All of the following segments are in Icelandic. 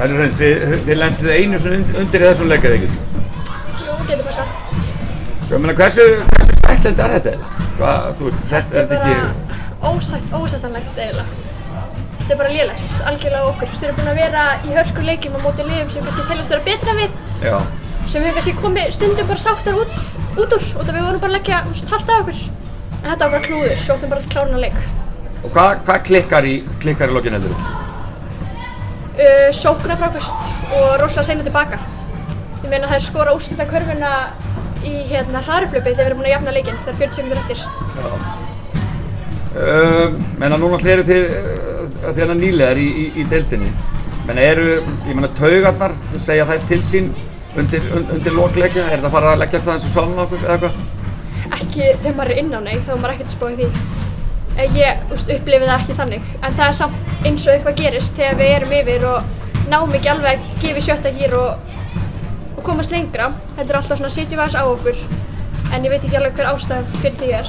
Það er hreint, þið lenduð einu svona undir þessum leik eða ekki? Jú, getur passað. Ég meina, hversu sættandi er þetta eiginlega? Hvað, þú veist, þetta er ekki... Ósættanlegt eiginlega. Þetta er bara lélegt, algjörlega á okkur. Við erum búin að vera í hörku leikjum á móti liðum sem kannski teljast vera betra við. Já. Sem við kannski komið stundum bara sáttar út úr, út af við vorum bara að leggja hart af okkur. En þetta var bara klúður, við áttum bara að klára þennan leik. Og hvað klikkar í lokin heldur? Sóknarfrákast og rosalega seinna tilbaka. Ég meina þær skora úrslitakörfuna í hraðarhlaupi þegar við erum búin að jafna leikinn. Það er 40 sekúndur eftir. Menna núna eru þið nýliðar í deildinni. Menna ég meina taugarnar, segja þær til sín undir lokleikja? Er það að fara að leggjast það eins og svalna okkur eða eitthvað? Ekki þegar maður er inn á þá er maður ekkert að spá í því. Ég upplifi það ekki þannig, en það er samt eins og eitthvað gerist þegar við erum yfir og náum ekki alveg að gefa í sjötta gír og komast lengra. Heldur alltaf svona sitjum við aðeins á okkur, en ég veit ekki alveg hver ástæðan fyrir því er.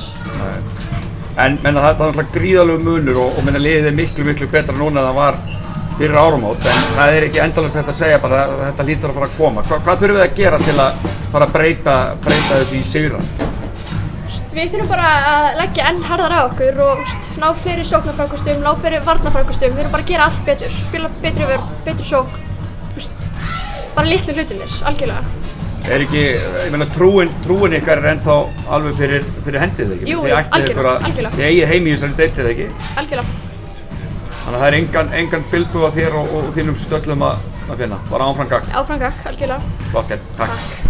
En menna það er náttúrulega gríðarlegur munur og menna liðið er miklu betra núna en það var fyrir áramót, en það er ekki endalaust þetta að segja bara að þetta hlýtur að fara að koma. Hvað þurfum við að gera til að fara að breyta þessu í sigra? Við þurfum bara að leggja enn harðar á okkur og ná fleiri sóknarfrákastum, ná fleiri varnarfrákastum. Við þurfum bara að gera allt betur, spila betri vörn, betri sókn, bara litlu hlutirnir, algjörlega. Er ekki, ég meina trúin ykkar er ennþá alveg fyrir hendið ekki? Jú, algjörlega. Þið eigið heim í þessari deild eða ekki? Algjörlega. Þannig að það er engan bildu af þér og þínum stöllum að finna, bara áfram gakk. Áfram gakk, algjörlega. Flott, takk.